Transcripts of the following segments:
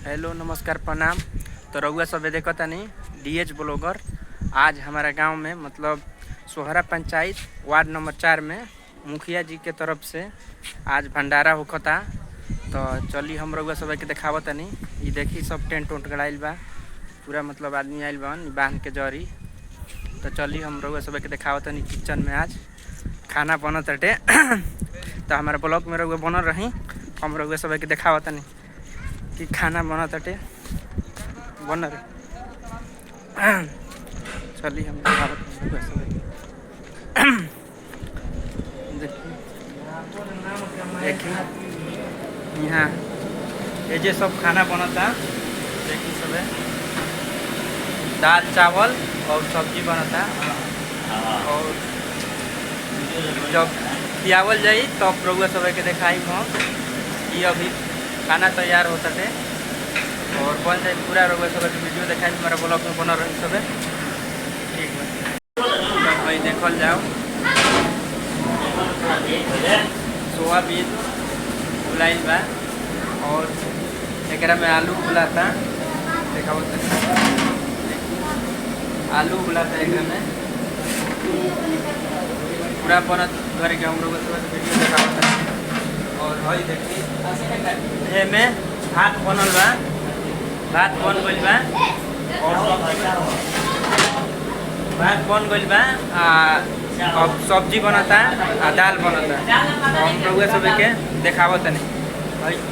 Hello नमस्कार प्रणाम। तो रउआ सब देखा तनी DH ब्लॉगर। आज हमारा गांव में मतलब सोहरा पंचायत वार्ड नंबर 4 में मुखिया जी के तरफ से आज भंडारा होखता। तो चली हम रउआ सब के देखाव तनी। ये देखी सब टेंट उंट गड़ाइल बा, पूरा मतलब आदमी आइल बा बांध के जरी। तो चली हम रउआ सब के देखाव तनी किचन में आज खाना बनत हटे। तो हमारे ब्लॉग में रउआ बनल रही, हम रउआ सब के देखाव तनी कि खाना बना तटे बन रहे। चलिए हम देखिए यहाँ ये जे सब खाना बनता। देखिए सब दाल चावल और सब्जी बनता। और जब खियावल जाई तब तो रउआ सब के देखाई हम ये अभी खाना तैयार होता है और बन जाए पूरा। रउआ सब वीडियो दिखाई हमारा ब्लॉग में बना रही सब। ठीक है भाई देखल जाओ। सोयाबीन बुलाइल बा और एक में आलू बुलाता। देखा आलू बुलाता एक में पूरा बनत घर के हम लोग वीडियो देखा। और हई देखी में भात बनल बा, भात बन गइल बा और भात बन गइल बा। अब सब्जी बनता आ दाल बनता। हम लोग सब के देखावत नहीं।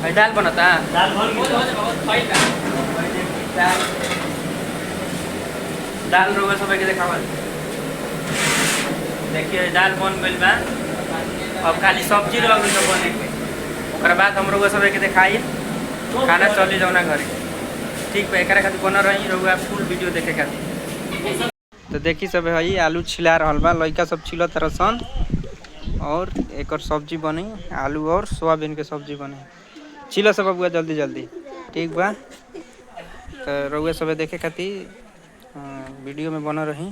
हई दाल बनता, दाल लोग सब के देखावत। देखिए दाल बन गइल बा, अब खाली सब्जी रह गई तो बने के। ओकर बाद हम लोग सब के दिखाई खाना चली जाना घर। ठीक बा, एक खातिर बन रही रहुआ फुल वीडियो देखे खातिर। तो देखी सब है आलू छिला रहल बा, लइका सब छिल तरसन और एक सब्जी बनी आलू और सोयाबीन के सब्जी बनी। छिल सब बुआ जल्दी जल्दी। ठीक बा, तो रहुआ सब देखे खातिर वीडियो में बन रही।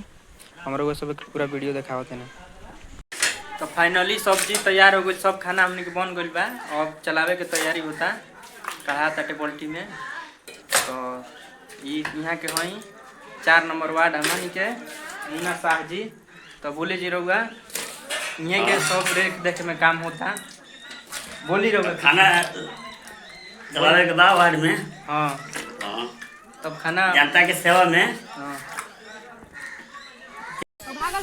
हम रहुआ सब पूरा वीडियो देखावत नहीं। तो फाइनली सब्जी तैयार हो गई, सब खाना हमने के बन गई बा। अब चलावे के तैयारी होता कढ़ा ताटे बाल्टी में। तो ये यहाँ के हई 4 नंबर वार्ड हमनी के मुन्ना शाह जी। तो बोले जी रहुआ यहाँ के सब रेख देखे में काम होता। बोली रहुआ खाना चलावे के बाद वार्ड में। हाँ तब खाना जनता के सेवा में। हाँ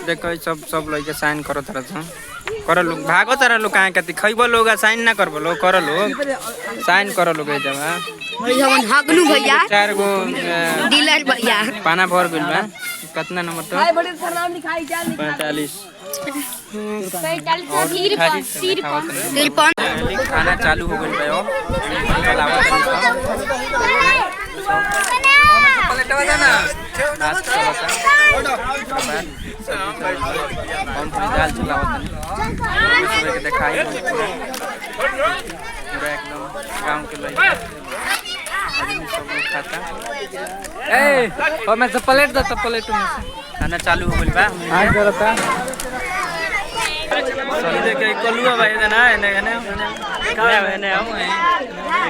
देखो सब लइके साइन करो तरह कर लोग भागो तारा लोग कहाँ कहती खैब लोग साइन ना करबो लोग कर लोग साइन करो लोग हगलू भैया 4 गो डीलर भैया पाना भर गइल बा। कितना नंबर तो 45 खाना चालू हो गइल बा। दाल चलावत देखाई पूरा एकदम गाँव के लोग आदमी सब लोग खाता। और मैं तो प्लेट दो तो प्लेट में खाना चालू हो गइल बा। हां करता सही देखे कलुआ भाई ना एने हम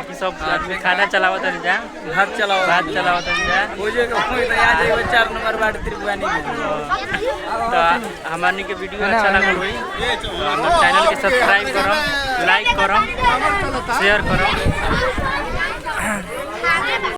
कि सब आदमी खाना चलावत है जा भात चलावत है जा बुझे के कोई तो याद है 4 नंबर वार्ड त्रिभुवनी में। तो हमारनी के वीडियो अच्छा लागल होई तो हमर चैनल के सब्सक्राइब करो, लाइक करो, शेयर करो।